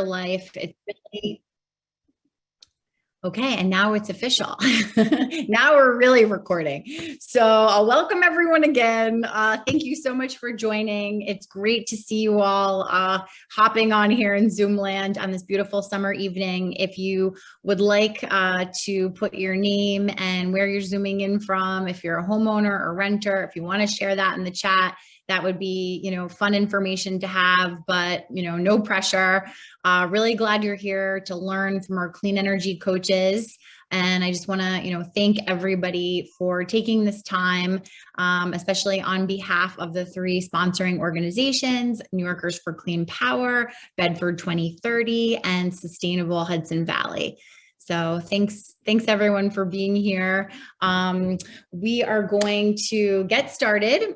life. It's really okay. And now it's official. Now we're really recording. So I'll welcome everyone again. Thank you so much for joining. It's great to see you all hopping on here in Zoom land on this beautiful summer evening. If you would like to put your name and where you're zooming in from, if you're a homeowner or renter, if you want to share that in the chat, that would be, fun information to have, but, no pressure. Really glad you're here to learn from our clean energy coaches. And I just want to, thank everybody for taking this time, especially on behalf of the three sponsoring organizations, New Yorkers for Clean Power, Bedford 2030, and Sustainable Hudson Valley. So thanks everyone for being here. We are going to get started.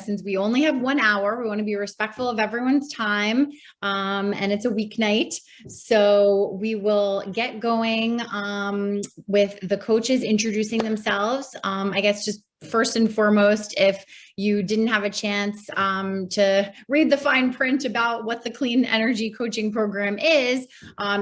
Since we only have 1 hour, we want to be respectful of everyone's time, and it's a weeknight. So we will get going with the coaches introducing themselves. I guess just first and foremost, if you didn't have a chance to read the fine print about what the clean energy coaching program is,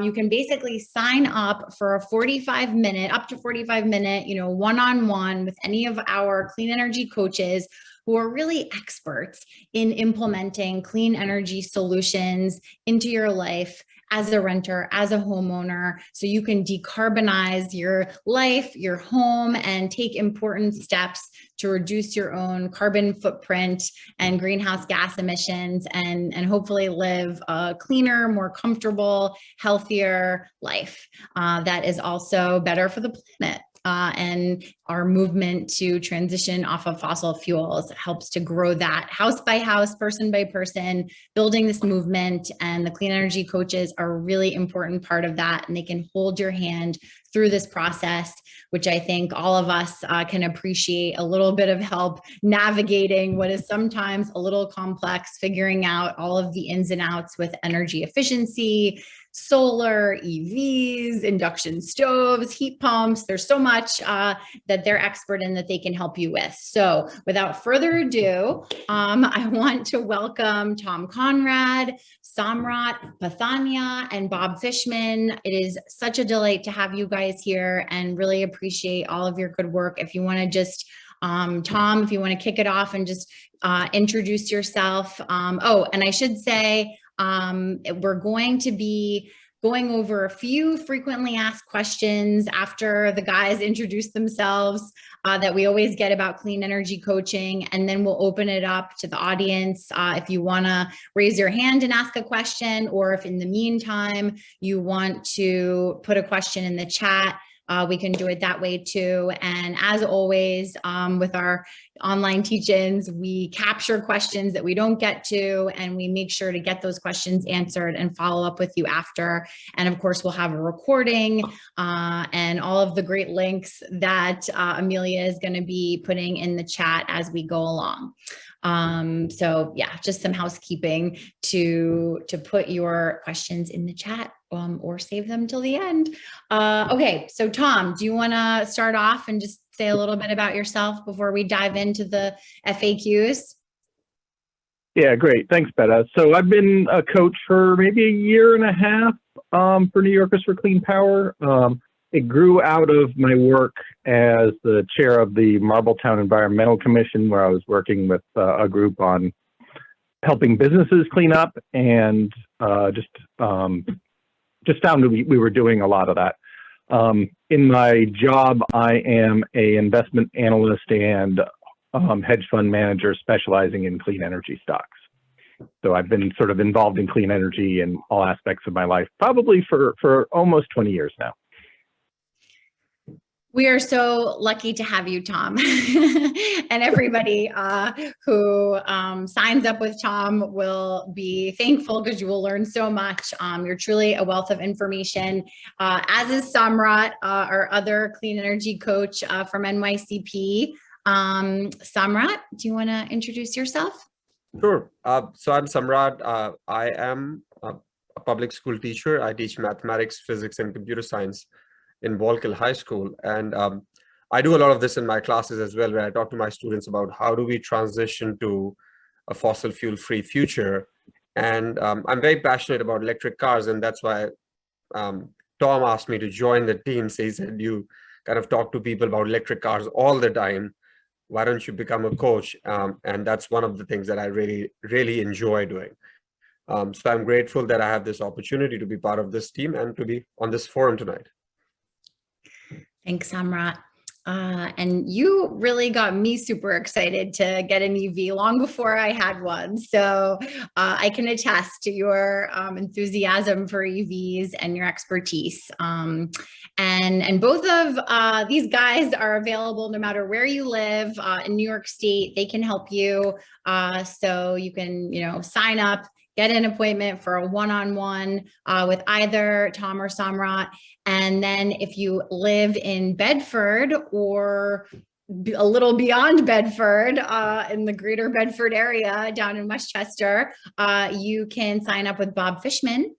you can basically sign up for a 45-minute, up to 45-minute, one-on-one with any of our clean energy coaches who are really experts in implementing clean energy solutions into your life as a renter, as a homeowner, so you can decarbonize your life, your home, and take important steps to reduce your own carbon footprint and greenhouse gas emissions, and hopefully live a cleaner, more comfortable, healthier life that is also better for the planet. And our movement to transition off of fossil fuels helps to grow that house by house, person by person, building this movement. And the clean energy coaches are a really important part of that. And they can hold your hand through this process, which I think all of us can appreciate a little bit of help navigating what is sometimes a little complex, figuring out all of the ins and outs with energy efficiency, solar, EVs, induction stoves, heat pumps. There's so much that they're expert in that they can help you with. So without further ado, I want to welcome Tom Konrad, Samrat Pathania, and Bob Fischman. It is such a delight to have you guys here and really appreciate all of your good work. If you want to just Tom, if you want to kick it off and just introduce yourself. Oh, and I should say, we're going to be going over a few frequently asked questions after the guys introduce themselves that we always get about clean energy coaching, and then we'll open it up to the audience if you want to raise your hand and ask a question, or if in the meantime you want to put a question in the chat. We can do it that way too. And as always, with our online teach-ins, we capture questions that we don't get to, and we make sure to get those questions answered and follow up with you after. And of course, we'll have a recording and all of the great links that Amelia is going to be putting in the chat as we go along. So yeah, just some housekeeping to put your questions in the chat or save them till the end. Okay, so Tom, do you want to start off and just say a little bit about yourself before we dive into the FAQs? Yeah, great. Thanks, Betta. So I've been a coach for maybe 1.5 years for New Yorkers for Clean Power. It grew out of my work as the chair of the Marbletown Environmental Commission, where I was working with a group on helping businesses clean up, and just found that we were doing a lot of that. In my job, I am an investment analyst and hedge fund manager specializing in clean energy stocks. So I've been sort of involved in clean energy in all aspects of my life, probably for almost 20 years now. We are so lucky to have you, Tom, and everybody who signs up with Tom will be thankful because you will learn so much. You're truly a wealth of information, as is Samrat, our other clean energy coach from NYCP. Samrat, do you want to introduce yourself? Sure. So I'm Samrat. I am a public school teacher. I teach mathematics, physics, and computer science in Wallkill High School. And I do a lot of this in my classes as well, where I talk to my students about how do we transition to a fossil fuel free future And I'm very passionate about electric cars, and that's why Tom asked me to join the team. So he said, you kind of talk to people about electric cars all the time. Why don't you become a coach? And that's one of the things that I really, really enjoy doing. So I'm grateful that I have this opportunity to be part of this team and to be on this forum tonight. Thanks, Samrat. And you really got me super excited to get an EV long before I had one. So I can attest to your enthusiasm for EVs and your expertise. And both of these guys are available no matter where you live in New York State. They can help you. So you can, sign up, get an appointment for a one-on-one with either Tom or Samrat. And then if you live in Bedford or a little beyond Bedford, in the greater Bedford area down in Westchester, you can sign up with Bob Fischman,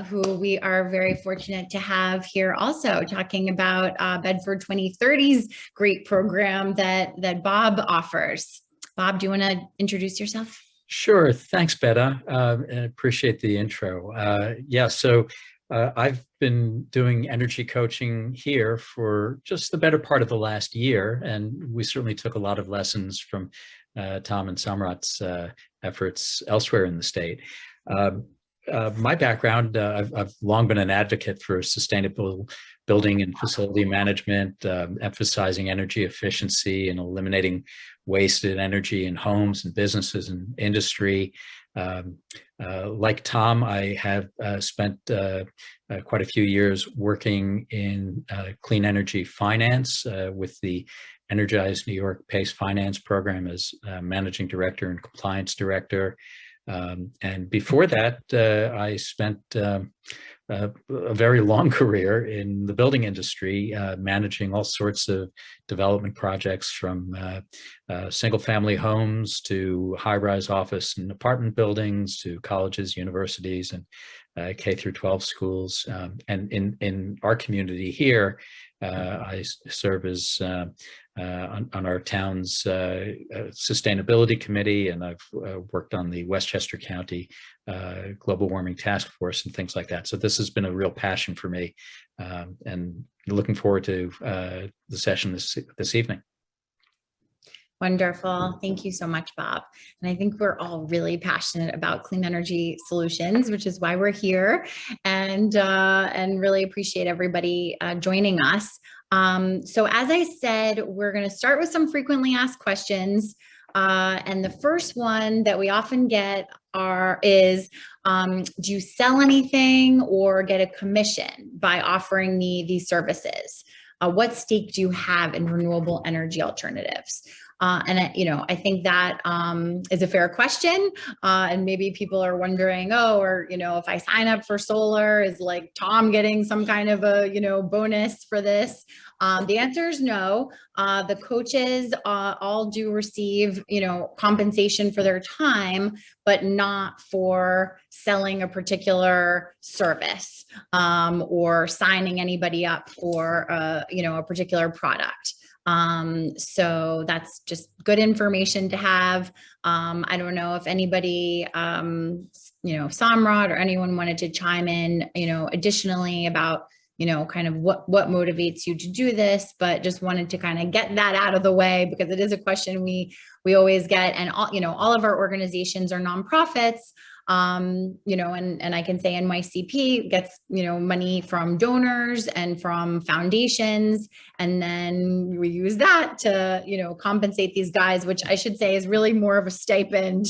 who we are very fortunate to have here also talking about Bedford 2030's great program that Bob offers. Bob, do you want to introduce yourself? Sure. Thanks, Betta. And appreciate the intro. So I've been doing energy coaching here for just the better part of the last year, and we certainly took a lot of lessons from Tom and Samrat's efforts elsewhere in the state. My background, I've long been an advocate for sustainable building and facility management, emphasizing energy efficiency and eliminating wasted energy in homes and businesses and industry. Like Tom, I have spent quite a few years working in clean energy finance with the Energized New York PACE Finance Program as managing director and compliance director. And before that, I spent a very long career in the building industry, managing all sorts of development projects from single-family homes to high-rise office and apartment buildings to colleges, universities, and K through 12 schools. And in our community here, I serve as on our town's sustainability committee, and I've worked on the Westchester County Global Warming Task Force and things like that. So this has been a real passion for me, and looking forward to the session this evening. Wonderful. Thank you so much, Bob. And I think we're all really passionate about clean energy solutions, which is why we're here, and really appreciate everybody joining us. So as I said, we're going to start with some frequently asked questions. And the first one that we often get is, do you sell anything or get a commission by offering me these services? What stake do you have in renewable energy alternatives? And I think that is a fair question. And maybe people are wondering, if I sign up for solar, is like Tom getting some kind of a, bonus for this? The answer is no. The coaches all do receive, compensation for their time, but not for selling a particular service or signing anybody up for, a particular product. So that's just good information to have. I don't know if anybody, Samrat or anyone wanted to chime in, additionally about, kind of what motivates you to do this, but just wanted to kind of get that out of the way because it is a question we always get. And all of our organizations are nonprofits. And I can say NYCP gets, money from donors and from foundations. And then we use that to, compensate these guys, which I should say is really more of a stipend,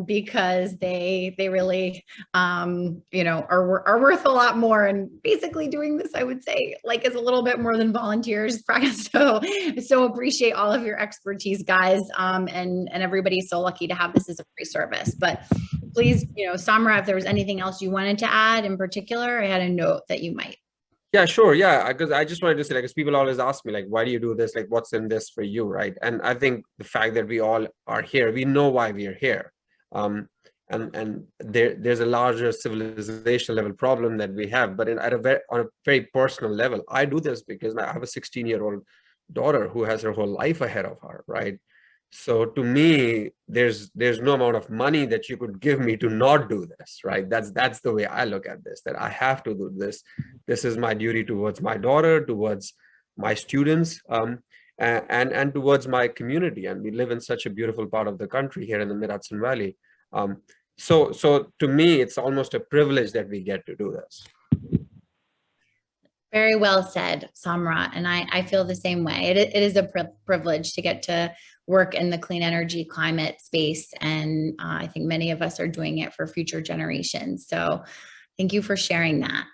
because they really, are worth a lot more. And basically doing this, I would say, is a little bit more than volunteers practice. So appreciate all of your expertise, guys. And everybody's so lucky to have this as a free service. But please, Samrat, if there was anything else you wanted to add in particular, I had a note that you might. Yeah, sure. Yeah, because I just wanted to say, because people always ask me, why do you do this? What's in this for you, right? And I think the fact that we all are here, we know why we are here. And there's a larger civilizational level problem that we have, but on a very personal level, I do this because I have a 16-year-old daughter who has her whole life ahead of her, right? So to me, there's no amount of money that you could give me to not do this, right? That's the way I look at this, that I have to do this. This is my duty towards my daughter, towards my students, and towards my community. And we live in such a beautiful part of the country here in the Mid-Hudson Valley. So to me, it's almost a privilege that we get to do this. Very well said, Samrat. And I feel the same way. It is a privilege to get to work in the clean energy climate space. And I think many of us are doing it for future generations. So thank you for sharing that.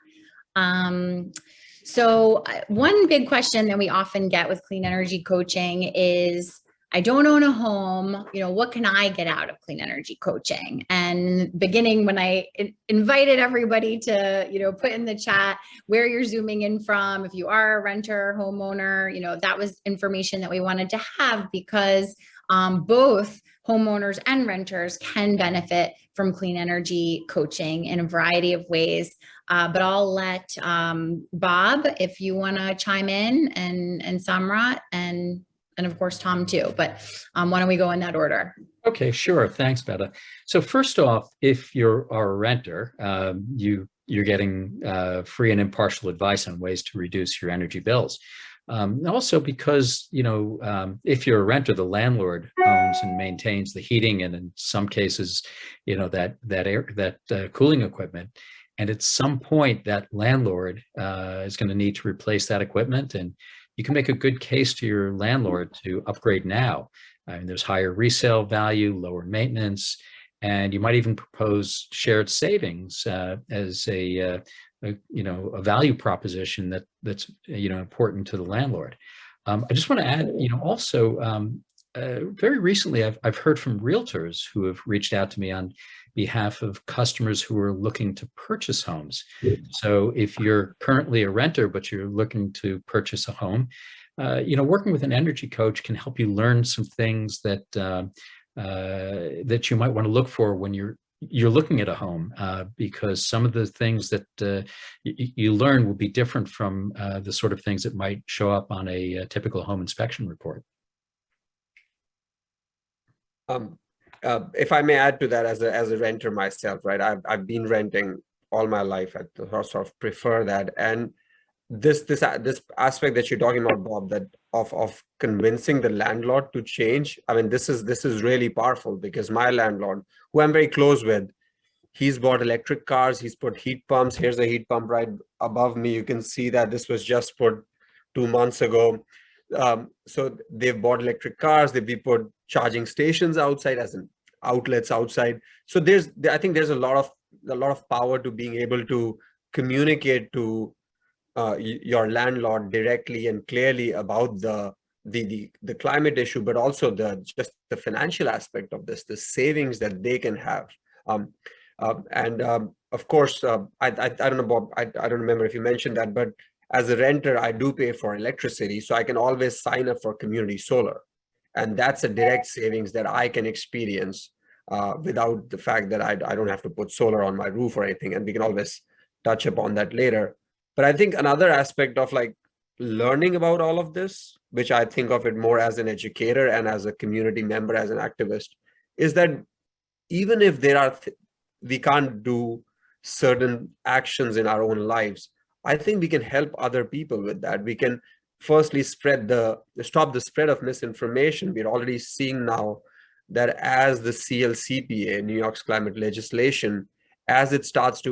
So one big question that we often get with clean energy coaching is, I don't own a home, what can I get out of clean energy coaching? And beginning when I invited everybody to, put in the chat where you're zooming in from, if you are a renter, homeowner, that was information that we wanted to have, because both homeowners and renters can benefit from clean energy coaching in a variety of ways. But I'll let Bob, if you want to chime in, and Samrat, and of course, Tom too, but why don't we go in that order? Okay, sure. Thanks, Betta. So first off, if you're a renter, you're getting free and impartial advice on ways to reduce your energy bills. Also because, if you're a renter, the landlord owns and maintains the heating, and in some cases, that cooling equipment. And at some point, that landlord is going to need to replace that equipment, and you can make a good case to your landlord to upgrade now. There's higher resale value, lower maintenance, and you might even propose shared savings as a value proposition that's important to the landlord. I just want to add, also very recently I've heard from realtors who have reached out to me on behalf of customers who are looking to purchase homes. So if you're currently a renter, but you're looking to purchase a home, working with an energy coach can help you learn some things that you might want to look for when you're looking at a home, because some of the things that you learn will be different from the sort of things that might show up on a typical home inspection report. If I may add to that, as a renter myself, right? I've been renting all my life. I sort of prefer that. And this aspect that you're talking about, Bob, that of convincing the landlord to change. I mean, this is really powerful, because my landlord, who I'm very close with, he's bought electric cars. He's put heat pumps. Here's a heat pump right above me. You can see that this was just put 2 months ago. So they've bought electric cars. They've put charging stations outside, as in outlets outside. So I think there's a lot of power to being able to communicate to your landlord directly and clearly about the climate issue, but also just the financial aspect of this, the savings that they can have. Of course, I don't know, Bob, I don't remember if you mentioned that, but as a renter, I do pay for electricity, so I can always sign up for community solar. And that's a direct savings that I can experience without the fact that I don't have to put solar on my roof or anything. And we can always touch upon that later. But I think another aspect of like learning about all of this, which I think of it more as an educator and as a community member, as an activist, is that even if we can't do certain actions in our own lives, I think we can help other people with that. We can firstly stop the spread of misinformation. We're already seeing now that as the CLCPA, New York's climate legislation, as it starts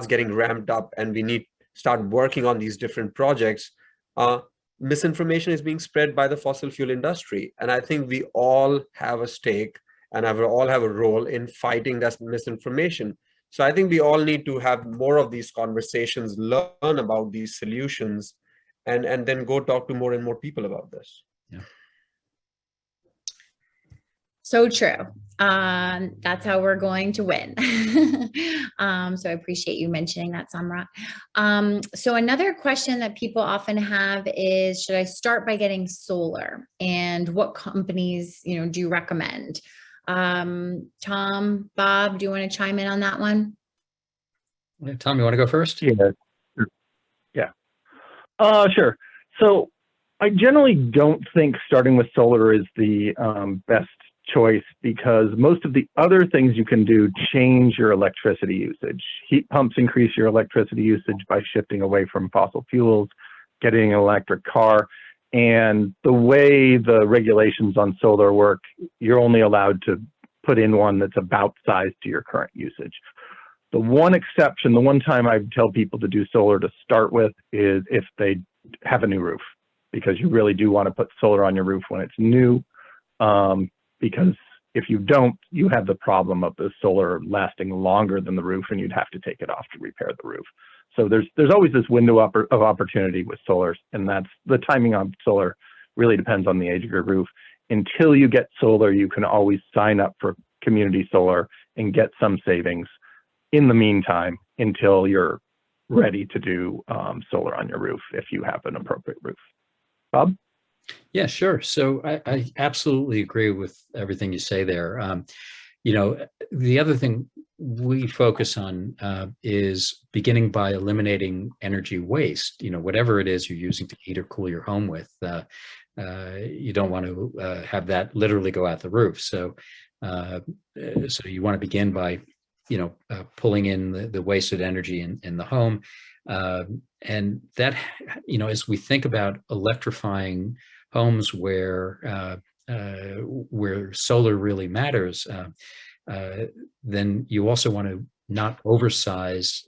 getting ramped up, and we start working on these different projects, misinformation is being spread by the fossil fuel industry. And I think we all have a stake and all have a role in fighting that misinformation. So I think we all need to have more of these conversations, learn about these solutions, and then go talk to more and more people about this. Yeah. So true. That's how we're going to win. So I appreciate you mentioning that, Samrat. So another question that people often have is, should I start by getting solar? And what companies, do you recommend? Tom, Bob, do you want to chime in on that one? Tom, you want to go first? Yeah. Sure. So I generally don't think starting with solar is the best choice, because most of the other things you can do change your electricity usage. Heat pumps increase your electricity usage by shifting away from fossil fuels, getting an electric car. And the way the regulations on solar work, you're only allowed to put in one that's about size to your current usage. The one exception, the one time I tell people to do solar to start with, is if they have a new roof, because you really do want to put solar on your roof when it's new. Because if you don't, you have the problem of the solar lasting longer than the roof, and you'd have to take it off to repair the roof. So there's always this window of opportunity with solar, and that's the timing on solar really depends on the age of your roof. Until you get solar, you can always sign up for community solar and get some savings in the meantime until you're ready to do solar on your roof if you have an appropriate roof. Bob? Yeah, sure. So I absolutely agree with everything you say there. You know, the other thing we focus on is beginning by eliminating energy waste. You know, whatever it is you're using to heat or cool your home with, you don't want to have that literally go out the roof. So, so you want to begin by, you know, pulling in the wasted energy in the home. And that, you know, as we think about electrifying homes where solar really matters, then you also want to not oversize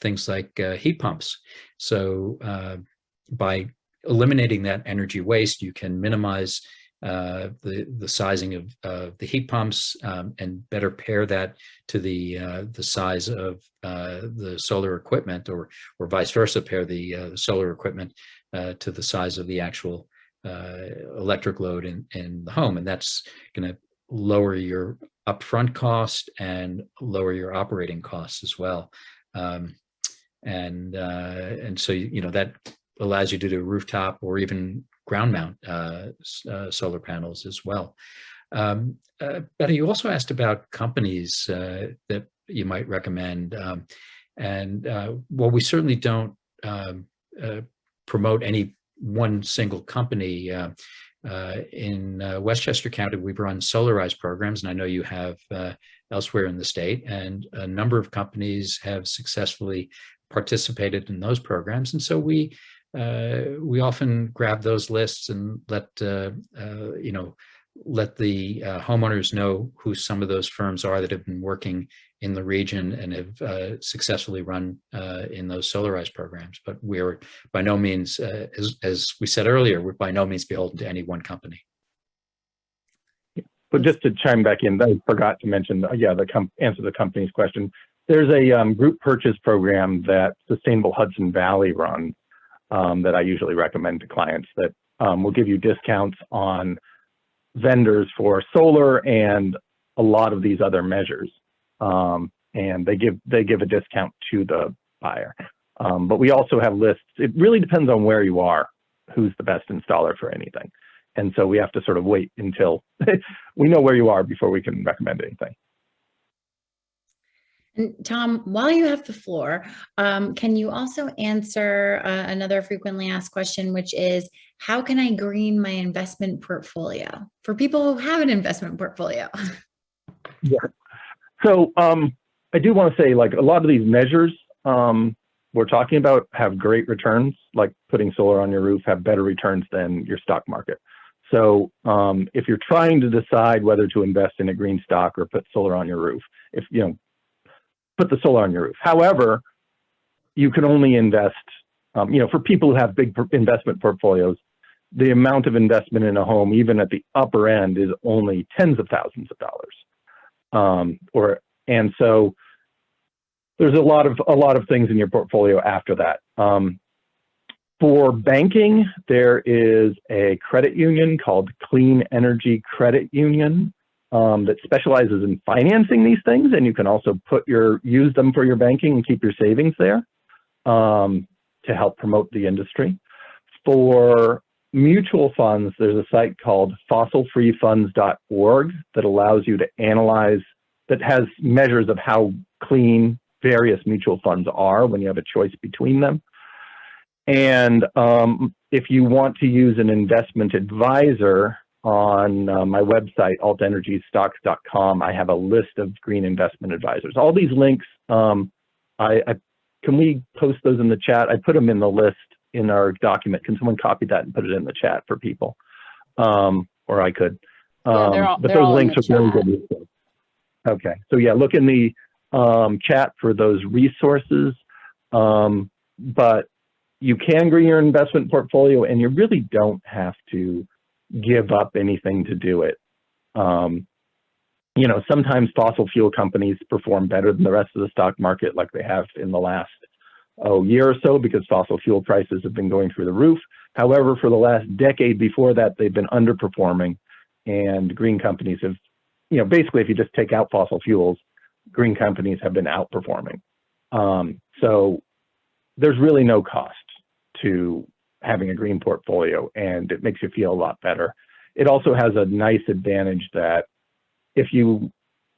things like heat pumps. So by eliminating that energy waste, you can minimize the sizing of the heat pumps and better pair that to the size of the solar equipment, or vice versa, pair the solar equipment to the size of the actual electric load in the home. And that's going to lower your upfront cost and lower your operating costs as well. And so, you know, that allows you to do rooftop or even ground mount solar panels as well. Betta, you also asked about companies that you might recommend. Well, we certainly don't promote any one single company. In Westchester County, we've run solarized programs, and I know you have elsewhere in the state, and a number of companies have successfully participated in those programs. And so we often grab those lists and let you know, let the homeowners know who some of those firms are that have been working in the region and have successfully run in those solarized programs. But we're by no means, as we said earlier, we're by no means beholden to any one company. But just to chime back in, I forgot to mention, answer the company's question. There's a group purchase program that Sustainable Hudson Valley runs that I usually recommend to clients that will give you discounts on vendors for solar and a lot of these other measures. And they give a discount to the buyer. But we also have lists. It really depends on where you are, who's the best installer for anything. And so we have to sort of wait until we know where you are before we can recommend anything. And Tom, while you have the floor, can you also answer another frequently asked question, which is, how can I green my investment portfolio for people who have an investment portfolio? Yeah. So I do want to say, like, a lot of these measures we're talking about have great returns, like putting solar on your roof have better returns than your stock market. So if you're trying to decide whether to invest in a green stock or put solar on your roof, if you know, put the solar on your roof. However, you can only invest, you know, for people who have big investment portfolios, the amount of investment in a home, even at the upper end, is only tens of thousands of dollars. And so there's a lot of things in your portfolio after that. For banking, there is a credit union called Clean Energy Credit Union that specializes in financing these things, and you can also use them for your banking and keep your savings there to help promote the industry. For mutual funds, there's a site called fossilfreefunds.org that allows you to analyze, that has measures of how clean various mutual funds are when you have a choice between them. And if you want to use an investment advisor on my website, altenergystocks.com, I have a list of green investment advisors. All these links, can we post those in the chat? I put them in the list in our document. Can someone copy that and put it in the chat for people? Or I could. Yeah, but those links are very good. Okay, so yeah, look in the chat for those resources. But you can grow your investment portfolio, and you really don't have to give up anything to do it. You know, sometimes fossil fuel companies perform better than the rest of the stock market, like they have in the last year or so, because fossil fuel prices have been going through the roof. However, for the last decade before that, they've been underperforming, and green companies have, you know, basically if you just take out fossil fuels, green companies have been outperforming. So there's really no cost to having a green portfolio, and it makes you feel a lot better. It also has a nice advantage that if you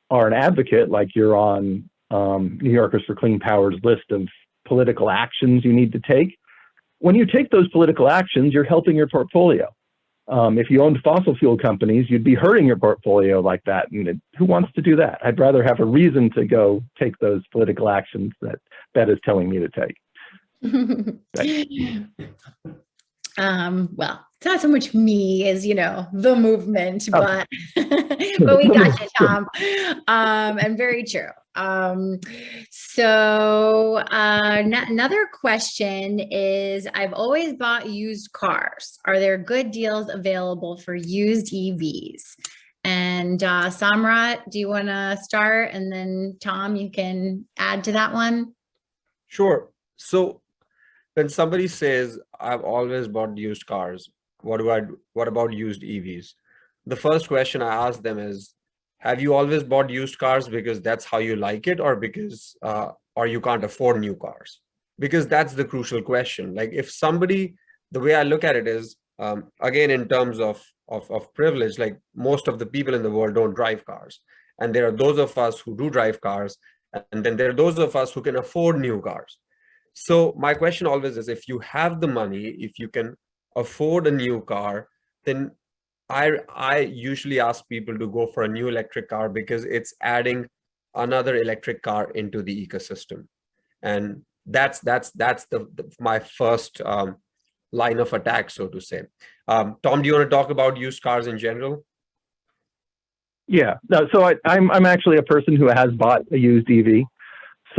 are an advocate, like you're on New Yorkers for Clean Power's list of political actions you need to take, when you take those political actions, you're helping your portfolio. If you owned fossil fuel companies, you'd be hurting your portfolio like that. And who wants to do that? I'd rather have a reason to go take those political actions that Betta is telling me to take. Well, it's not so much me as, you know, the movement, but but we got you, Tom. And very true. Another question is, I've always bought used cars. Are there good deals available for used EVs? And Samrat, do you want to start? And then Tom, you can add to that one. Sure. So when somebody says, I've always bought used cars, what about used EVs? The first question I ask them is, have you always bought used cars because that's how you like it, or because or you can't afford new cars? Because that's the crucial question. Like, if somebody, the way I look at it is, again, in terms of privilege, like most of the people in the world don't drive cars. And there are those of us who do drive cars, and then there are those of us who can afford new cars. So my question always is, if you have the money, if you can afford a new car, then I usually ask people to go for a new electric car, because it's adding another electric car into the ecosystem. And that's my first line of attack, so to say. Tom, do you want to talk about used cars in general? Yeah, no, so I'm actually a person who has bought a used EV.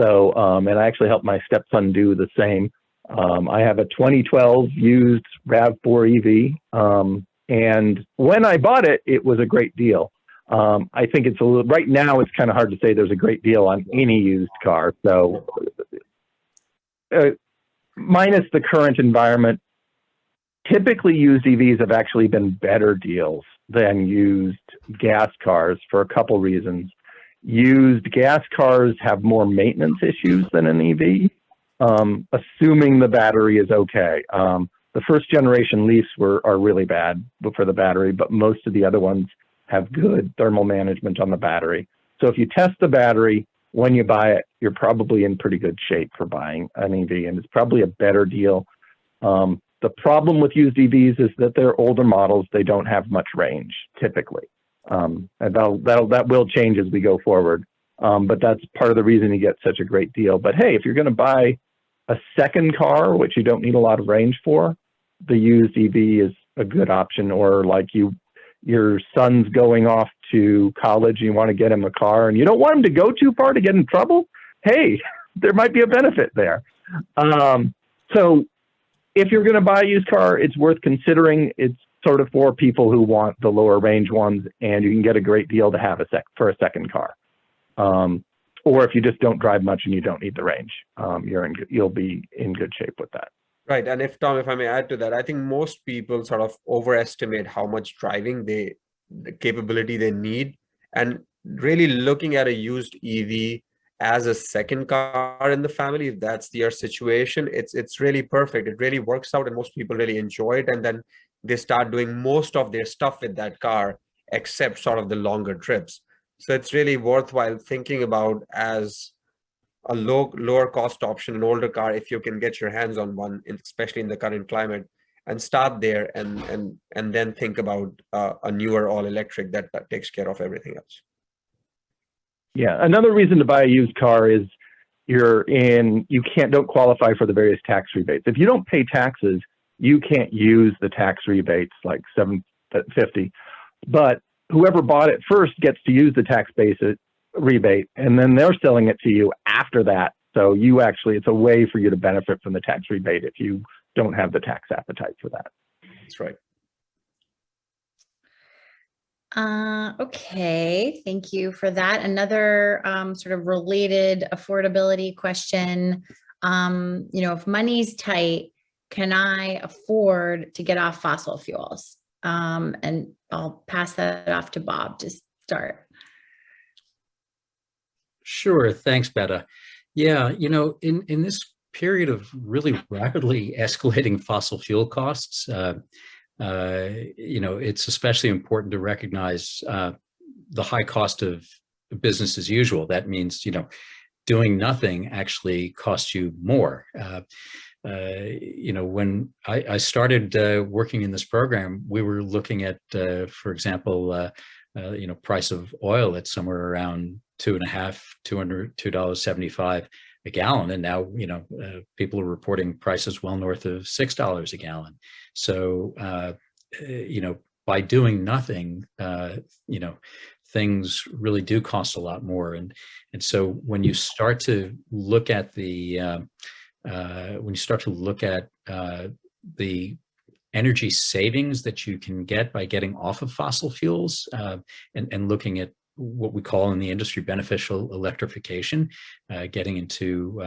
So, and I actually helped my stepson do the same. I have a 2012 used RAV4 EV. And when I bought it, it was a great deal. I think it's right now, it's kind of hard to say there's a great deal on any used car. So minus the current environment, typically used EVs have actually been better deals than used gas cars for a couple reasons. Used gas cars have more maintenance issues than an EV, assuming the battery is okay. The first generation Leafs are really bad for the battery, but most of the other ones have good thermal management on the battery. So if you test the battery when you buy it, you're probably in pretty good shape for buying an EV, and it's probably a better deal. The problem with used EVs is that they're older models. They don't have much range typically. And that will change as we go forward. But that's part of the reason you get such a great deal. But hey, if you're going to buy a second car, which you don't need a lot of range for, the used EV is a good option. Or like your son's going off to college and you want to get him a car and you don't want him to go too far to get in trouble. Hey, there might be a benefit there. So if you're going to buy a used car, it's worth considering. It's sort of for people who want the lower range ones, and you can get a great deal to have for a second car. Or if you just don't drive much and you don't need the range, you'll be in good shape with that. Right. And Tom, if I may add to that, I think most people sort of overestimate how much driving the capability they need, and really looking at a used EV as a second car in the family, if that's their situation, it's really perfect. It really works out, and most people really enjoy it. And then they start doing most of their stuff with that car, except sort of the longer trips. So it's really worthwhile thinking about as a lower cost option, an older car, if you can get your hands on one, especially in the current climate, and start there, and then think about a newer all electric that takes care of everything else. Yeah, another reason to buy a used car is don't qualify for the various tax rebates. If you don't pay taxes, you can't use the tax rebates like $750. But whoever bought it first gets to use the tax basis rebate, and then they're selling it to you after that. So it's a way for you to benefit from the tax rebate if you don't have the tax appetite for that. That's right. Okay, thank you for that. Another sort of related affordability question. If money's tight, can I afford to get off fossil fuels? And I'll pass that off to Bob to start. Sure, thanks, Betta. Yeah, in this period of really rapidly escalating fossil fuel costs, it's especially important to recognize the high cost of business as usual. That means, doing nothing actually costs you more. When I started working in this program, we were looking at, for example, price of oil at somewhere around $2.75 a gallon, and now people are reporting prices well north of $6 a gallon. So by doing nothing, things really do cost a lot more, and so when you start to look at the energy savings that you can get by getting off of fossil fuels, and looking at what we call in the industry beneficial electrification, getting into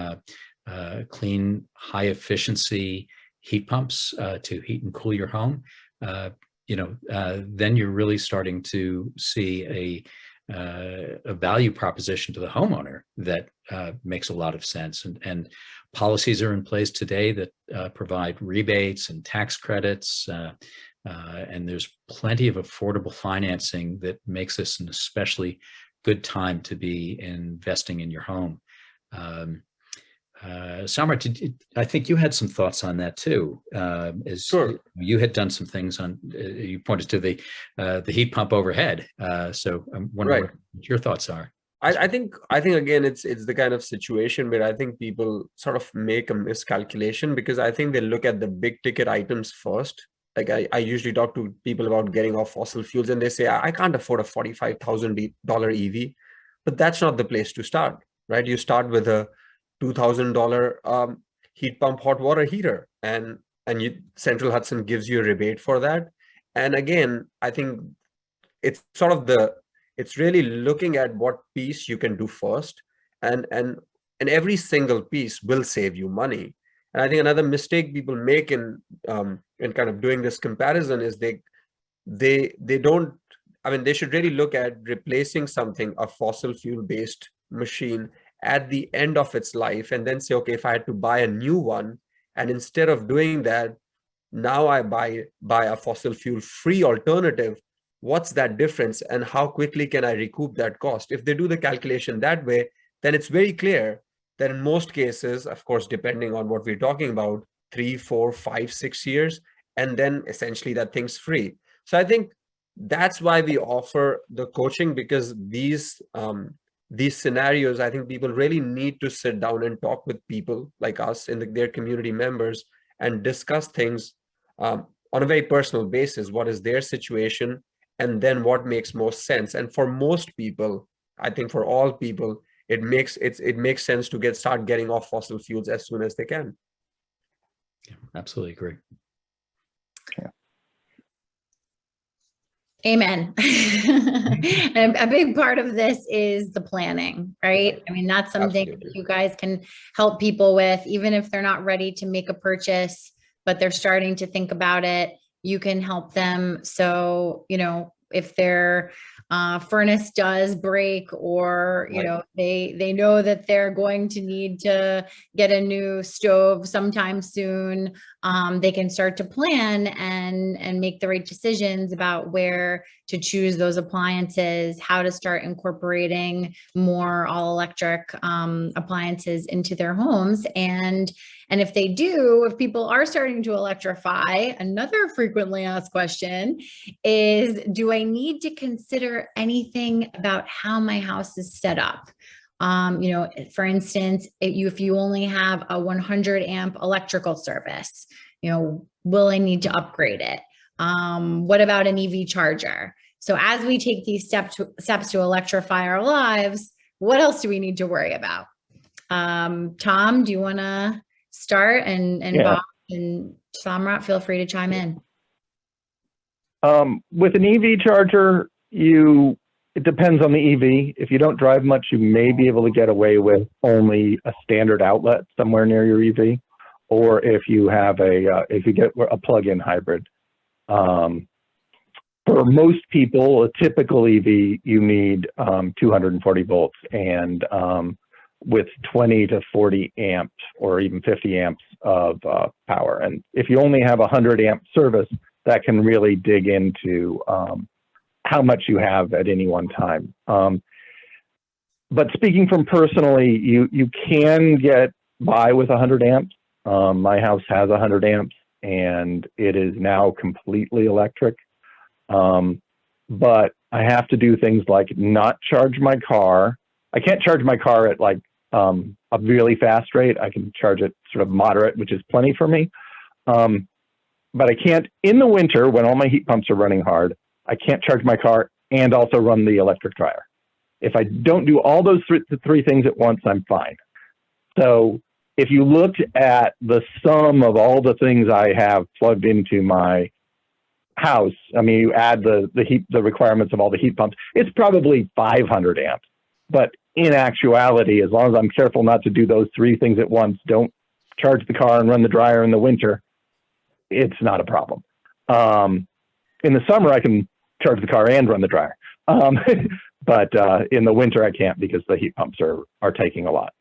clean, high efficiency heat pumps to heat and cool your home, then you're really starting to see a value proposition to the homeowner that makes a lot of sense. And policies are in place today that provide rebates and tax credits, and there's plenty of affordable financing that makes this an especially good time to be investing in your home. Samrat, I think you had some thoughts on that too. Sure. You had done some things on, you pointed to the heat pump overhead. So I'm wondering what your thoughts are. I think again, it's the kind of situation where I think people sort of make a miscalculation, because I think they look at the big ticket items first. Like I usually talk to people about getting off fossil fuels, and they say, I can't afford a $45,000 EV, but that's not the place to start, right? You start with a $2,000 heat pump hot water heater, and Central Hudson gives you a rebate for that. And again, I think it's sort of it's really looking at what piece you can do first, and every single piece will save you money. And I think another mistake people make in kind of doing this comparison is they don't, they should really look at replacing a fossil fuel based machine at the end of its life, and then say, okay, if I had to buy a new one, and instead of doing that, now I buy a fossil fuel free alternative, what's that difference, and how quickly can I recoup that cost? If they do the calculation that way, then it's very clear that in most cases, of course, depending on what we're talking about, 3, 4, 5, 6 years, and then essentially that thing's free. So I think that's why we offer the coaching, because these scenarios, I think people really need to sit down and talk with people like us and their community members and discuss things on a very personal basis. What is their situation, and then what makes most sense? And for most people, I think for all people, it makes sense to start getting off fossil fuels as soon as they can. Yeah, absolutely agree. Yeah. Amen. And a big part of this is the planning, right? I mean, that's something that you guys can help people with, even if they're not ready to make a purchase, but they're starting to think about it. You can help them. So, if their furnace does break, or, you know, they know that they're going to need to get a new stove sometime soon, they can start to plan and make the right decisions about where to choose those appliances, how to start incorporating more all electric appliances into their homes. And if they do, if people are starting to electrify, another frequently asked question is, do I need to consider anything about how my house is set up? You know, for instance, if you only have a 100 amp electrical service, you know, will I need to upgrade it? What about an EV charger? So as we take these steps to electrify our lives, what else do we need to worry about? Tom, do you want to start? And Bob and Samrat, feel free to chime in. With an EV charger, it depends on the EV. If you don't drive much, you may be able to get away with only a standard outlet somewhere near your EV, or if you have if you get a plug-in hybrid. For most people, a typical EV, you need 240 volts and with 20 to 40 amps or even 50 amps of power. And if you only have a 100 amp service, that can really dig into how much you have at any one time. But speaking from personally, you can get by with 100 amps. My house has 100 amps and it is now completely electric. But I have to do things like not charge my car. I can't charge my car at like a really fast rate. I can charge it sort of moderate, which is plenty for me. But I can't, in the winter when all my heat pumps are running hard, I can't charge my car and also run the electric dryer. If I don't do all those three things at once, I'm fine. So if you looked at the sum of all the things I have plugged into my house, I mean, you add the requirements of all the heat pumps, it's probably 500 amps. But in actuality, as long as I'm careful not to do those three things at once, don't charge the car and run the dryer in the winter, it's not a problem. In the summer, I can charge the car and run the dryer. But in the winter, I can't because the heat pumps are taking a lot.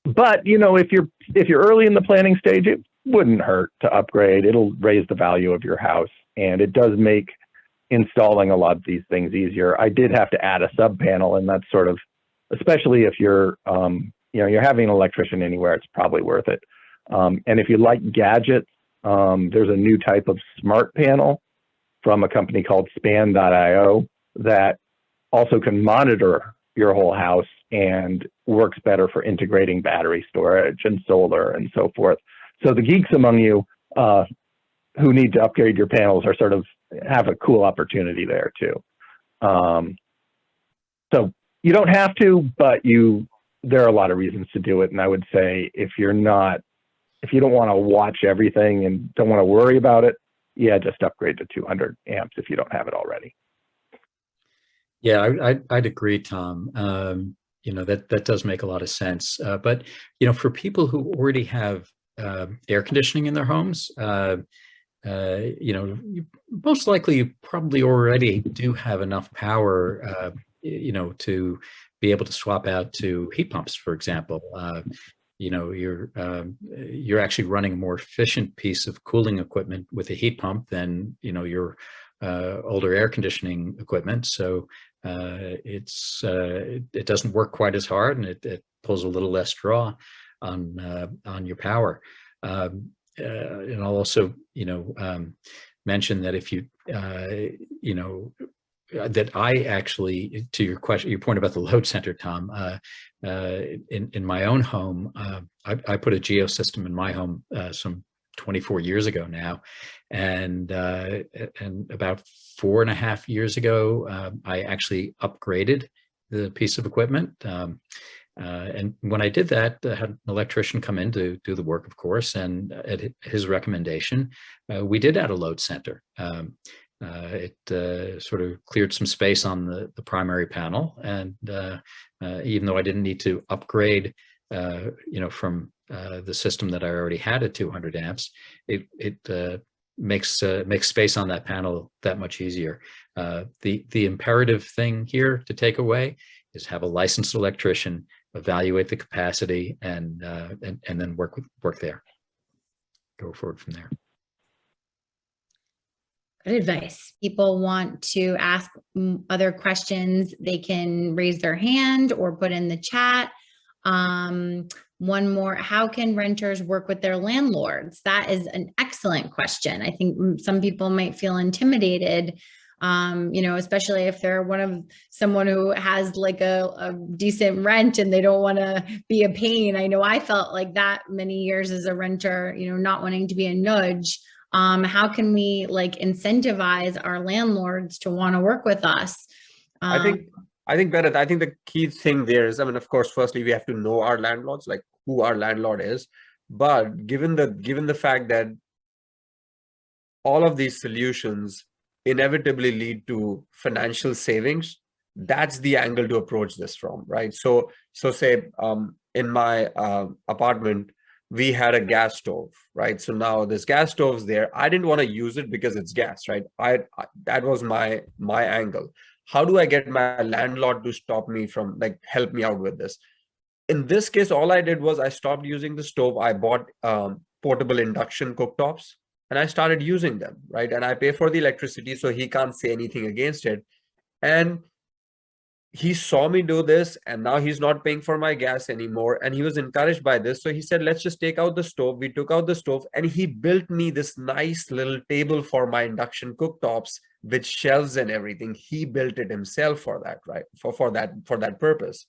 But you know, if you're early in the planning stage, it wouldn't hurt to upgrade. It'll raise the value of your house, and it does make installing a lot of these things easier. I did have to add a sub panel, and that's sort of, especially if you're you're having an electrician anywhere, it's probably worth it. And if you like gadgets, there's a new type of smart panel from a company called span.io that also can monitor your whole house and works better for integrating battery storage and solar and so forth. So the geeks among you who need to upgrade your panels are sort of have a cool opportunity there too. So you don't have to, but there are a lot of reasons to do it. And I would say if you don't want to watch everything and don't want to worry about it, yeah, just upgrade to 200 amps if you don't have it already. Yeah, I'd agree, Tom. That does make a lot of sense. But for people who already have air conditioning in their homes, most likely you probably already do have enough power, to be able to swap out to heat pumps, for example. You're actually running a more efficient piece of cooling equipment with a heat pump than your older air conditioning equipment. So it doesn't work quite as hard, and it pulls a little less draw on your power. And I'll also mention that if you that I actually, to your question, your point about the load center, Tom, in my own home, I put a geo system in my home some 24 years ago now, and about 4.5 years ago, I actually upgraded the piece of equipment. And when I did that, I had an electrician come in to do the work, of course, and at his recommendation, we did add a load center. It sort of cleared some space on the primary panel, and even though I didn't need to upgrade, from the system that I already had at 200 amps, it makes space on that panel that much easier. The imperative thing here to take away is have a licensed electrician evaluate the capacity and then work there. Go forward from there. Good advice. People want to ask other questions, they can raise their hand or put in the chat. One more, how can renters work with their landlords? That is an excellent question. I think some people might feel intimidated, especially if they're someone who has like a decent rent and they don't want to be a pain. I know I felt like that many years as a renter, not wanting to be a nudge. How can we incentivize our landlords to want to work with us? I think Betta, I think the key thing there is, of course, firstly, we have to know our landlords, like who our landlord is. But given the fact that all of these solutions inevitably lead to financial savings, that's the angle to approach this from, right? So say in my apartment, we had a gas stove, right? So now this gas stove's there. I didn't want to use it because it's gas, right? That was my angle. How do I get my landlord to stop me from help me out with this? In this case, all I did was I stopped using the stove. I bought portable induction cooktops and I started using them, right? And I pay for the electricity, so he can't say anything against it. And he saw me do this, and now he's not paying for my gas anymore. And he was encouraged by this. So he said, let's just take out the stove. We took out the stove and he built me this nice little table for my induction cooktops with shelves and everything. He built it himself for that, right? For that purpose.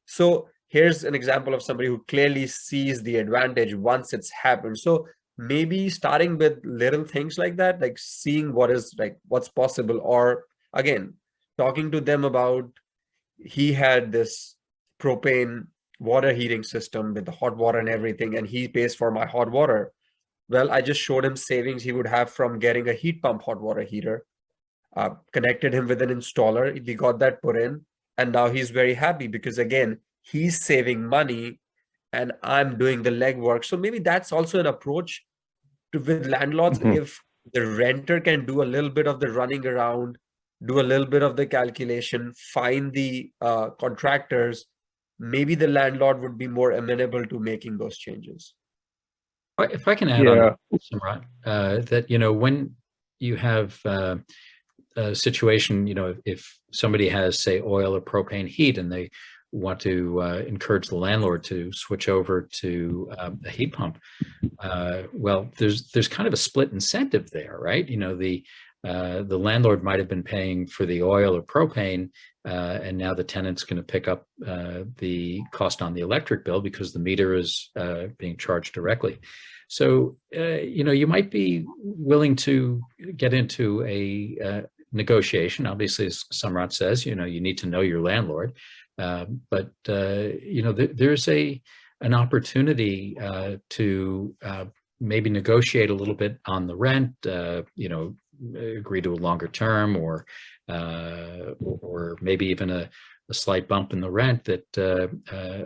So here's an example of somebody who clearly sees the advantage once it's happened. So maybe starting with little things like that, like seeing what's possible, or again, talking to them about, he had this propane water heating system with the hot water and everything, and he pays for my hot water. Well, I just showed him savings he would have from getting a heat pump hot water heater, connected him with an installer. We got that put in, and now he's very happy because again, he's saving money and I'm doing the legwork. So maybe that's also an approach with landlords. If the renter can do a little bit of the running around, do a little bit of the calculation, find the contractors, maybe the landlord would be more amenable to making those changes. If I can add on, Samrat, that, when you have a situation, if somebody has, say, oil or propane heat and they want to encourage the landlord to switch over to a heat pump, well, there's kind of a split incentive there, right? The landlord might have been paying for the oil or propane, and now the tenant's going to pick up the cost on the electric bill because the meter is being charged directly. So, you might be willing to get into a negotiation. Obviously, as Samrat says, you need to know your landlord, but there's an opportunity to maybe negotiate a little bit on the rent, agree to a longer term, or maybe even a slight bump in the rent that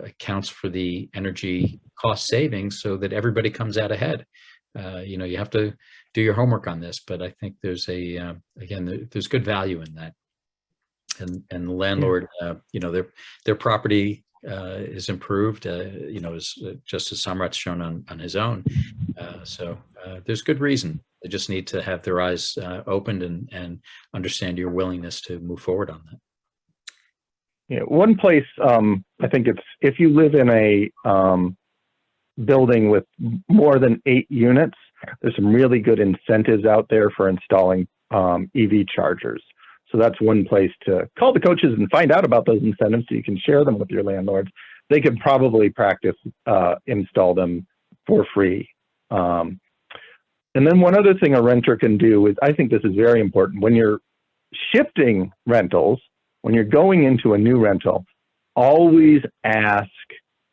accounts for the energy cost savings, so that everybody comes out ahead. You have to do your homework on this, but I think there's there's good value in that. And the landlord, their property is improved, just as Samrat's shown on his own. So there's good reason. They just need to have their eyes opened and understand your willingness to move forward on that. Yeah, one place, I think it's, if you live in a building with more than 8 units, there's some really good incentives out there for installing EV chargers. So that's one place to call the coaches and find out about those incentives so you can share them with your landlords. They could probably practice install them for free. And then one other thing a renter can do is, I think this is very important, when you're shifting rentals, when you're going into a new rental, always ask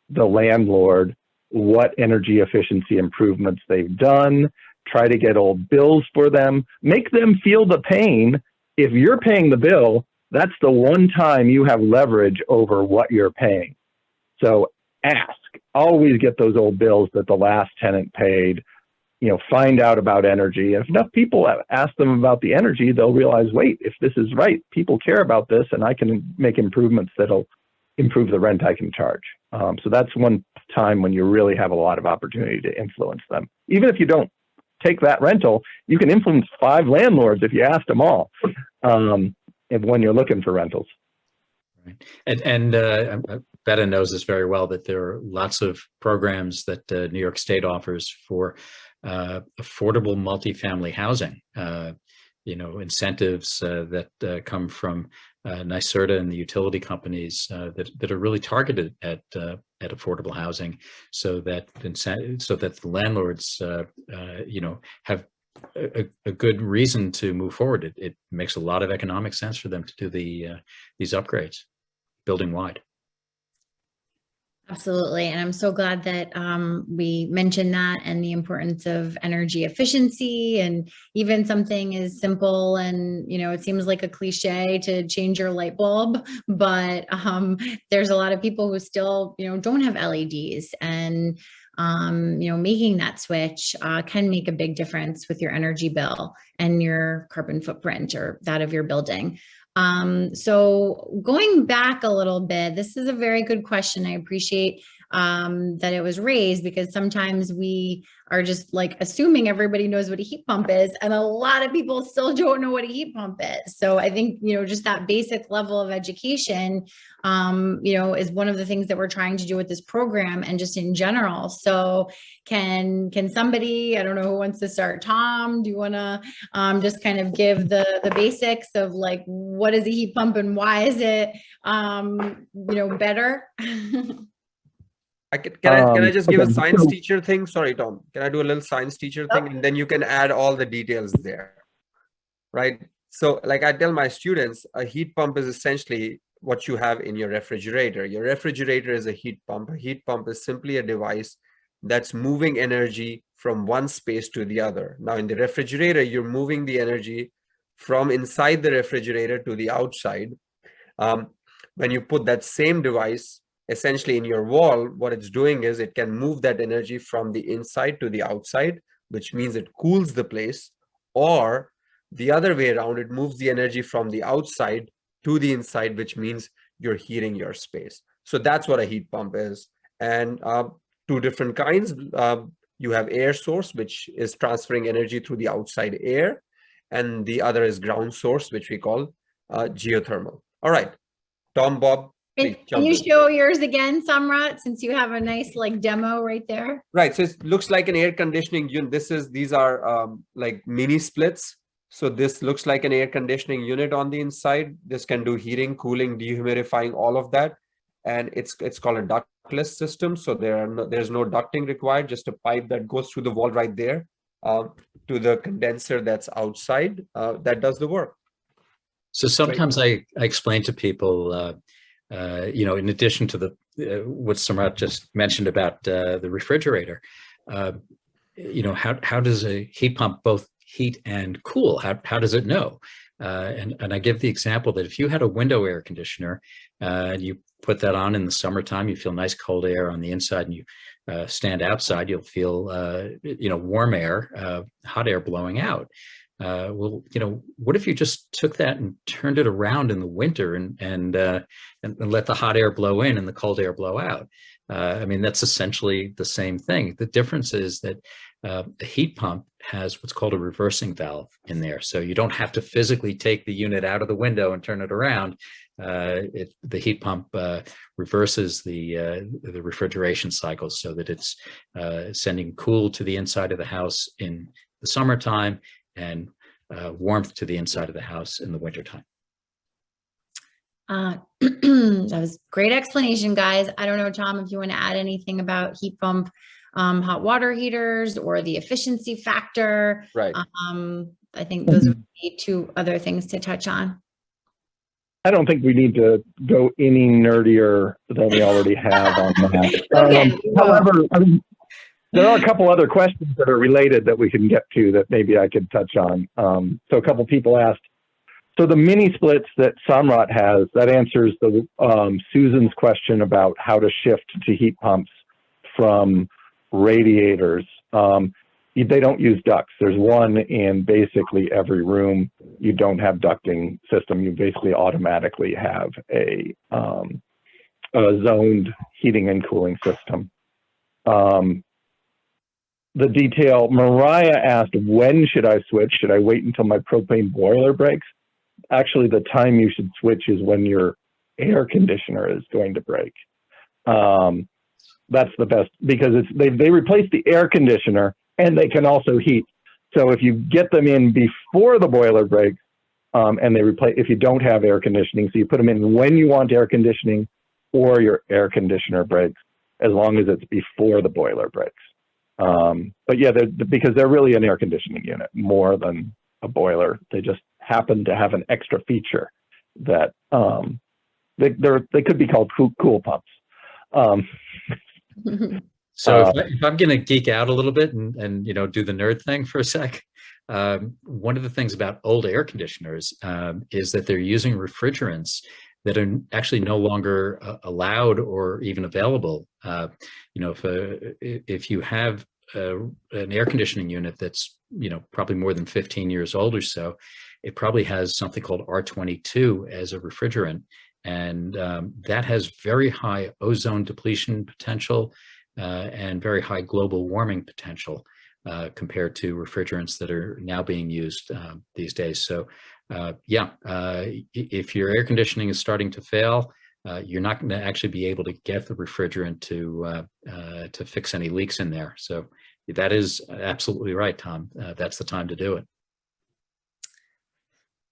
the landlord what energy efficiency improvements they've done. Try to get old bills for them. Make them feel the pain. If you're paying the bill, that's the one time you have leverage over what you're paying. So ask, always get those old bills that the last tenant paid. find out about energy. And if enough people ask them about the energy, they'll realize, wait, if this is right, people care about this, and I can make improvements that'll improve the rent I can charge. So that's one time when you really have a lot of opportunity to influence them. Even if you don't take that rental, you can influence 5 landlords if you ask them all, when you're looking for rentals. Right. And Betta knows this very well, that there are lots of programs that New York State offers for affordable multifamily housing. Incentives that come from NYCP and the utility companies that are really targeted at affordable housing, so that the landlords have a good reason to move forward. It makes a lot of economic sense for them to do these upgrades building wide. Absolutely. And I'm so glad that we mentioned that, and the importance of energy efficiency, and even something as simple, and, it seems like a cliche to change your light bulb, but there's a lot of people who still, don't have LEDs, and, making that switch can make a big difference with your energy bill and your carbon footprint, or that of your building. So going back a little bit, this is a very good question. I appreciate that it was raised, because sometimes we are just like assuming everybody knows what a heat pump is, and a lot of people still don't know what a heat pump is. So I think, just that basic level of education, is one of the things that we're trying to do with this program, and just in general. So can somebody, I don't know who wants to start. Tom, do you want to just kind of give the basics of like, what is a heat pump and why is it, better? Can I just give a science teacher thing? Sorry, Tom. Can I do a little science teacher thing? And then you can add all the details there, right? So like I tell my students, a heat pump is essentially what you have in your refrigerator. Your refrigerator is a heat pump. A heat pump is simply a device that's moving energy from one space to the other. Now in the refrigerator, you're moving the energy from inside the refrigerator to the outside. When you put that same device essentially in your wall, what it's doing is it can move that energy from the inside to the outside, which means it cools the place, or the other way around, it moves the energy from the outside to the inside, which means you're heating your space. So that's what a heat pump is. And 2 different kinds. You have air source, which is transferring energy through the outside air, and the other is ground source, which we call geothermal. All right, Tom, Bob. Can you show yours again, Samrat, since you have a nice like demo right there? Right. So it looks like an air conditioning unit. These are like mini splits. So this looks like an air conditioning unit on the inside. This can do heating, cooling, dehumidifying, all of that. And it's called a ductless system. So there's no ducting required, just a pipe that goes through the wall right there to the condenser that's outside that does the work. So sometimes I explain to people, in addition to what Samrat just mentioned about the refrigerator, how does a heat pump both heat and cool? How does it know? And I give the example that if you had a window air conditioner and you put that on in the summertime, you feel nice cold air on the inside, and you stand outside, you'll feel warm air, hot air blowing out. Well, what if you just took that and turned it around in the winter and let the hot air blow in and the cold air blow out? I mean, that's essentially the same thing. The difference is that the heat pump has what's called a reversing valve in there. So you don't have to physically take the unit out of the window and turn it around. The heat pump reverses the refrigeration cycle so that it's sending cool to the inside of the house in the summertime and warmth to the inside of the house in the wintertime. That was great explanation, guys. I don't know, Tom, if you want to add anything about heat pump, hot water heaters, or the efficiency factor. Right. I think those would be 2 other things to touch on. I don't think we need to go any nerdier than we already have on that. Okay. However, there are a couple other questions that are related that we can get to that maybe I could touch on. So a couple people asked, so the mini splits that Samrat has, that answers the Susan's question about how to shift to heat pumps from radiators. they don't use ducts. There's one in basically every room. You don't have ducting system. You basically automatically have a zoned heating and cooling system. The detail, Mariah asked, when should I switch? Should I wait until my propane boiler breaks? Actually, the time you should switch is when your air conditioner is going to break. That's the best, because they replace the air conditioner and they can also heat. So if you get them in before the boiler breaks, and they replace, if you don't have air conditioning, so you put them in when you want air conditioning or your air conditioner breaks, as long as it's before the boiler breaks. But yeah, because they're really an air conditioning unit more than a boiler. They just happen to have an extra feature that they could be called cool pumps. So if I'm going to geek out a little bit and do the nerd thing for a sec, one of the things about old air conditioners is that they're using refrigerants that are actually no longer allowed or even available. If you have an air conditioning unit that's probably more than 15 years old or so, it probably has something called R22 as a refrigerant, and that has very high ozone depletion potential and very high global warming potential compared to refrigerants that are now being used these days. So if your air conditioning is starting to fail, you're not going to actually be able to get the refrigerant to fix any leaks in there. So that is absolutely right, Tom. That's the time to do it.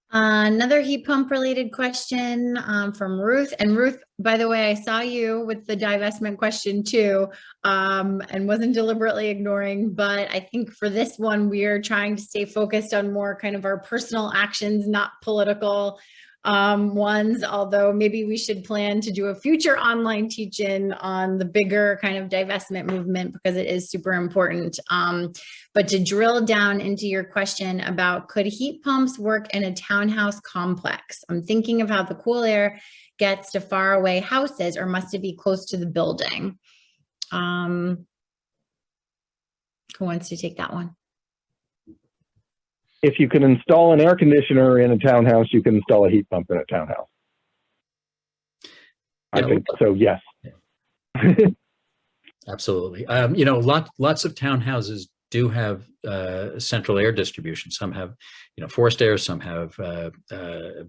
Another heat pump related question from Ruth. And Ruth, by the way, I saw you with the divestment question too, and wasn't deliberately ignoring, but I think for this one, we are trying to stay focused on more kind of our personal actions, not political ones, although maybe we should plan to do a future online teach-in on the bigger kind of divestment movement, because it is super important. But to drill down into your question about could heat pumps work in a townhouse complex? I'm thinking of how the cool air gets to far away houses, or must it be close to the building? Who wants to take that one? If you can install an air conditioner in a townhouse, you can install a heat pump in a townhouse. I think so, yes. Absolutely. Lots of townhouses do have central air distribution. Some have, forced air, some have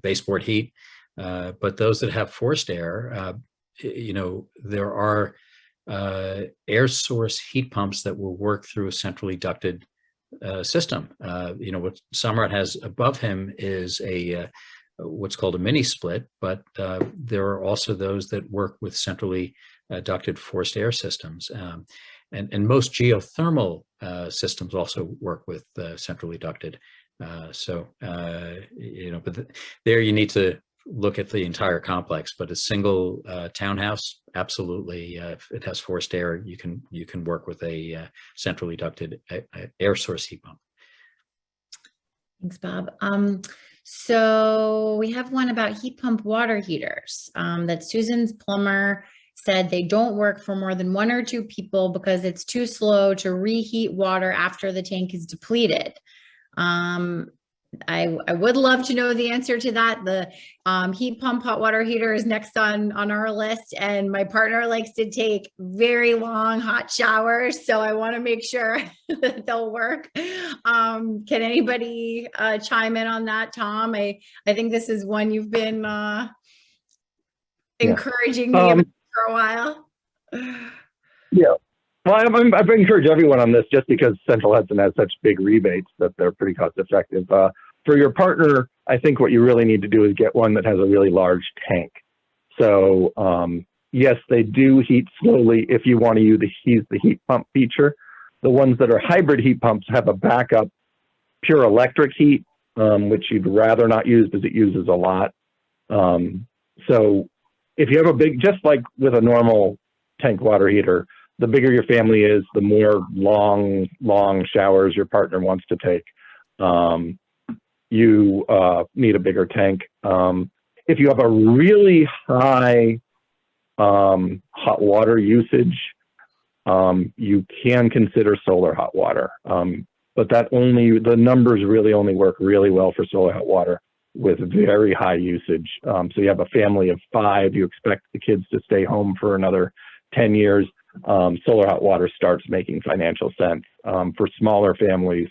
baseboard heat. But those that have forced air, there are air source heat pumps that will work through a centrally ducted system. What Samrat has above him is a what's called a mini split, but there are also those that work with centrally ducted forced air systems, and most geothermal systems also work with centrally ducted. But there you need to look at the entire complex. But a single townhouse, absolutely, if it has forced air, you can work with a centrally ducted air source heat pump. Thanks, Bob. So we have one about heat pump water heaters that Susan's plumber said they don't work for more than 1 or 2 people because it's too slow to reheat water after the tank is depleted. I would love to know the answer to that. The heat pump hot water heater is next on our list, and my partner likes to take very long hot showers, so I want to make sure that they'll work. Can anybody chime in on that, Tom? I think this is one you've been encouraging me about for a while. Yeah. Well, I've encouraged everyone on this just because Central Hudson has such big rebates that they're pretty cost effective. For your partner, I think what you really need to do is get one that has a really large tank. So yes, they do heat slowly if you want to use the heat pump feature. The ones that are hybrid heat pumps have a backup pure electric heat, which you'd rather not use because it uses a lot. So if you have a big, just like with a normal tank water heater, the bigger your family is, the more long showers your partner wants to take. You need a bigger tank. If you have a really high hot water usage, you can consider solar hot water. But the numbers really only work really well for solar hot water with very high usage. So you have a family of 5, you expect the kids to stay home for another 10 years. Solar hot water starts making financial sense. For smaller families,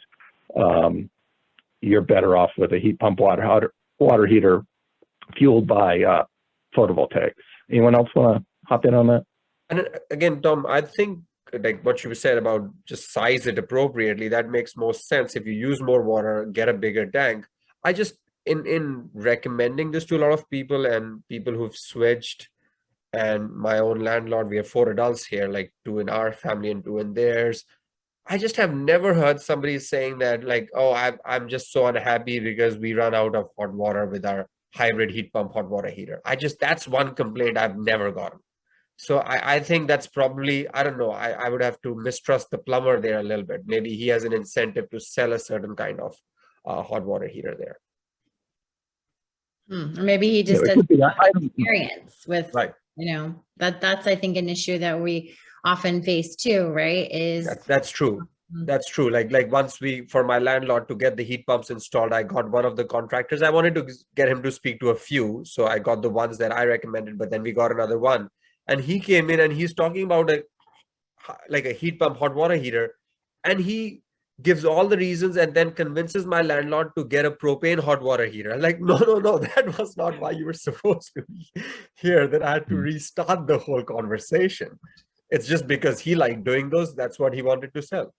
you're better off with a heat pump water heater fueled by photovoltaics. Anyone else want to hop in on that? And again, Tom, I think like what you said about just size it appropriately, that makes most sense. If you use more water, get a bigger tank. I just, in recommending this to a lot of people and people who've switched, and my own landlord, we have 4 adults here, like 2 in our family and 2 in theirs. I just have never heard somebody saying that like, oh, I'm just so unhappy because we run out of hot water with our hybrid heat pump hot water heater. That's one complaint I've never gotten. So I think that's probably, I don't know, I would have to mistrust the plumber there a little bit. Maybe he has an incentive to sell a certain kind of hot water heater there. Or maybe he just doesn't have experience with, right. That's I think an issue that we often face too, right? That's true. That's true. Like once for my landlord to get the heat pumps installed, I got one of the contractors. I wanted to get him to speak to a few. So I got the ones that I recommended, but then we got another one. And he came in and he's talking about a heat pump hot water heater. And he gives all the reasons and then convinces my landlord to get a propane hot water heater. I'm like, no, that was not why you were supposed to be here. That I had to restart the whole conversation. It's just because he liked doing those. That's what he wanted to sell.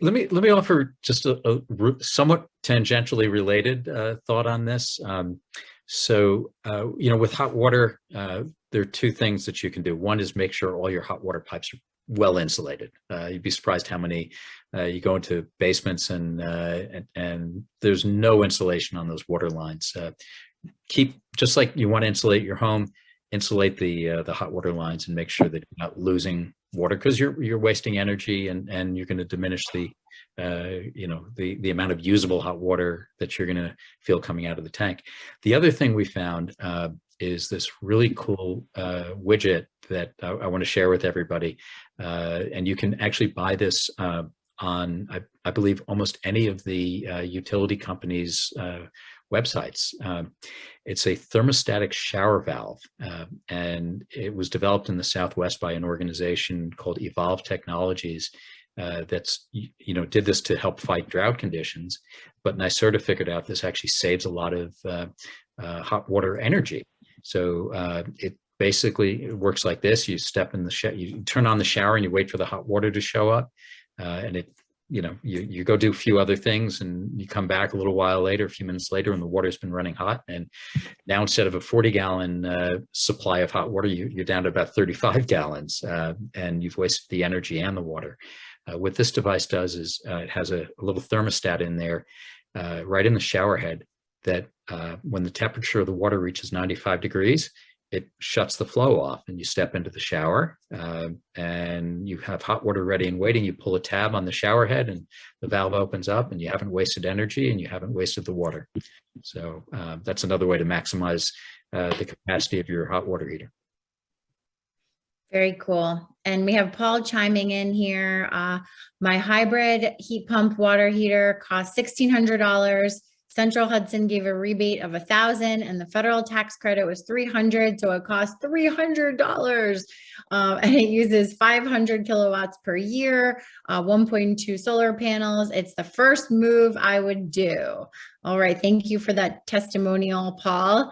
Let me offer just a somewhat tangentially related thought on this. With hot water, there are 2 things that you can do. One is make sure all your hot water pipes are well insulated. You'd be surprised how many you go into basements and there's no insulation on those water lines. Just like you want to insulate your home, insulate the hot water lines and make sure that you're not losing water, because you're wasting energy and you're going to diminish the amount of usable hot water that you're going to feel coming out of the tank. The other thing we found is this really cool widget that I want to share with everybody. And you can actually buy this on, I believe, almost any of the utility companies' websites. It's a thermostatic shower valve, and it was developed in the Southwest by an organization called Evolve Technologies that's, did this to help fight drought conditions. But NYCP figured out this actually saves a lot of hot water energy. So it basically works like this. You step in the shower, you turn on the shower and you wait for the hot water to show up, and it, you go do a few other things and you come back a little while later, a few minutes later, and the water's been running hot. And now instead of a 40-gallon supply of hot water, you're down to about 35 gallons, and you've wasted the energy and the water. What this device does is it has a little thermostat in there right in the shower head that when the temperature of the water reaches 95 degrees, it shuts the flow off and you step into the shower and you have hot water ready and waiting. You pull a tab on the shower head and the valve opens up, and you haven't wasted energy and you haven't wasted the water. So that's another way to maximize the capacity of your hot water heater. Very cool. And we have Paul chiming in here. My hybrid heat pump water heater cost $1,600. Central Hudson gave a rebate of $1,000 and the federal tax credit was $300. So it cost $300. And it uses 500 kilowatts per year, 1.2 solar panels. It's the first move I would do. All right. Thank you for that testimonial, Paul.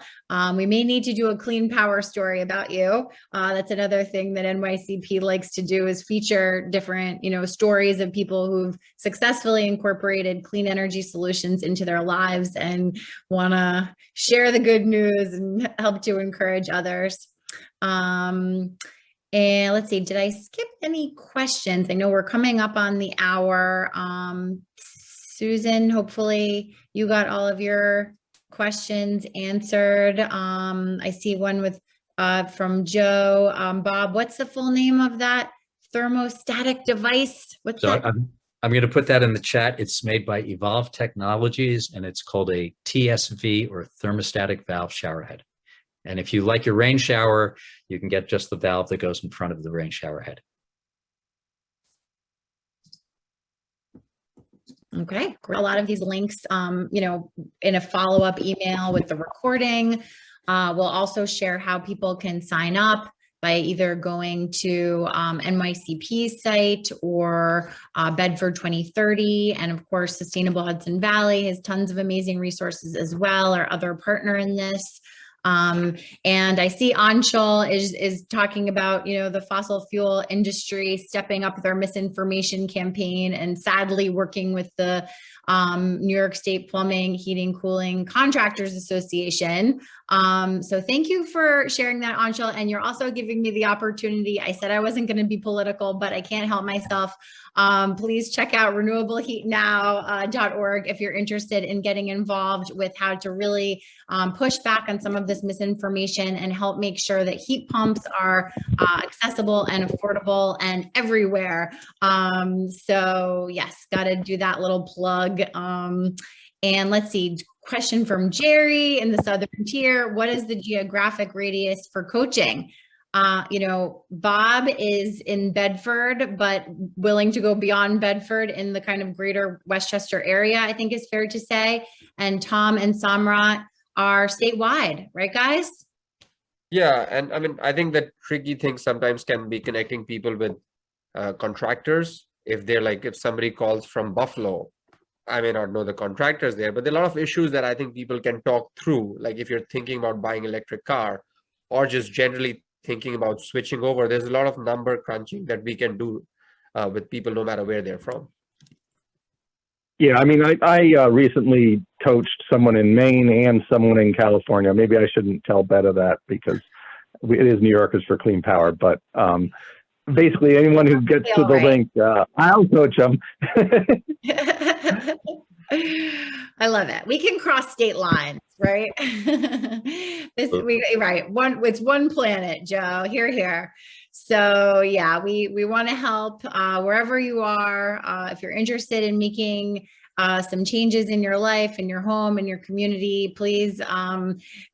We may need to do a clean power story about you. That's another thing that NYCP likes to do, is feature different, stories of people who've successfully incorporated clean energy solutions into their lives and want to share the good news and help to encourage others. And let's see, did I skip any questions? I know we're coming up on the hour. Susan, hopefully you got all of your questions answered. I see one with from Joe. Bob, what's the full name of that thermostatic device? What's that? I'm going to put that in the chat. It's made by Evolve Technologies, and it's called a TSV, or thermostatic valve shower head. And if you like your rain shower, you can get just the valve that goes in front of the rain shower head. Okay, great. A lot of these links, in a follow-up email with the recording. We'll also share how people can sign up by either going to NYCP's site or Bedford 2030. And of course, Sustainable Hudson Valley has tons of amazing resources as well, our other partner in this. And I see Anshul is talking about, the fossil fuel industry stepping up their misinformation campaign and sadly working with the New York State Plumbing, Heating, Cooling Contractors Association. So thank you for sharing that, Anshul. And you're also giving me the opportunity. I said I wasn't going to be political, but I can't help myself. Please check out renewableheatnow.org if you're interested in getting involved with how to really push back on some of this misinformation and help make sure that heat pumps are accessible and affordable and everywhere. So yes, got to do that little plug. And let's see, question from Jerry in the Southern Tier. What is the geographic radius for coaching? Bob is in Bedford, but willing to go beyond Bedford in the kind of greater Westchester area, I think is fair to say. And Tom and Samrat are statewide, right, guys? Yeah, and I mean, I think that tricky thing sometimes can be connecting people with contractors. If somebody calls from Buffalo, I may not know the contractors there, but there are a lot of issues that I think people can talk through. Like if you're thinking about buying an electric car or just generally thinking about switching over, there's a lot of number crunching that we can do with people no matter where they're from. Yeah, I mean, I recently coached someone in Maine and someone in California. Maybe I shouldn't tell Betta that because it is New Yorkers for Clean Power, but basically anyone who gets to the link, I'll coach them. I love it. We can cross state lines, right? It's one planet, Joe. Here. So yeah, we want to help wherever you are. If you're interested in making some changes in your life, in your home, in your community, please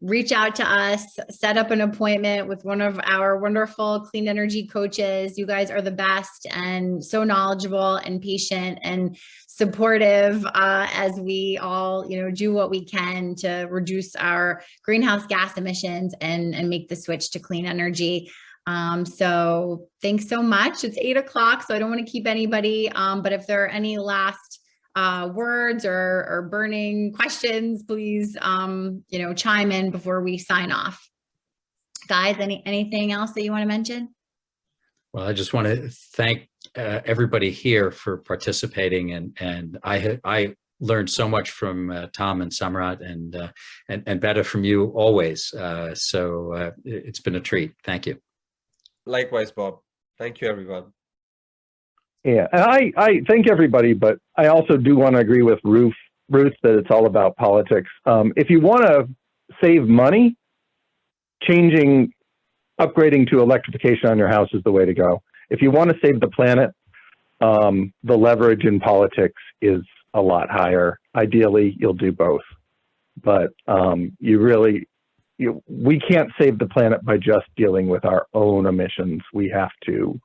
reach out to us, set up an appointment with one of our wonderful clean energy coaches. You guys are the best and so knowledgeable and patient and supportive as we all, do what we can to reduce our greenhouse gas emissions and make the switch to clean energy. So thanks so much. It's 8 o'clock, so I don't want to keep anybody, but if there are any last words or burning questions, please, chime in before we sign off. Guys, anything else that you want to mention? Well, I just want to thank everybody here for participating, and I learned so much from Tom and Samrat and Betta from you always. So it's been a treat. Thank you. Likewise, Bob. Thank you, everyone. Yeah, and I thank everybody, but I also do want to agree with Ruth that it's all about politics. If you want to save money, upgrading to electrification on your house is the way to go. If you want to save the planet, the leverage in politics is a lot higher. Ideally, you'll do both, but we can't save the planet by just dealing with our own emissions. We have to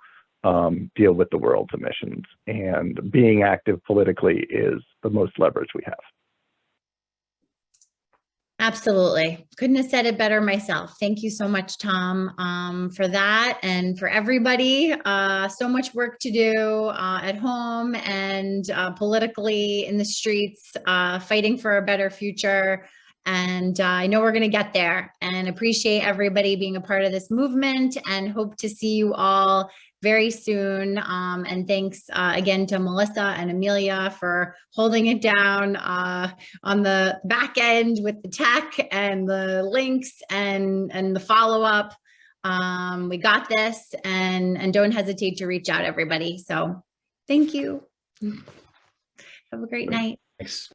deal with the world's emissions, and being active politically is the most leverage we have. Absolutely. Couldn't have said it better myself. Thank you so much, Tom, for that, and for everybody. So much work to do at home and politically in the streets, fighting for a better future. And I know we're going to get there, and appreciate everybody being a part of this movement, and hope to see you all very soon. And thanks again to Melissa and Amelia for holding it down on the back end with the tech and the links and the follow-up. We got this, and don't hesitate to reach out, everybody. So thank you. Have a great night. Thanks.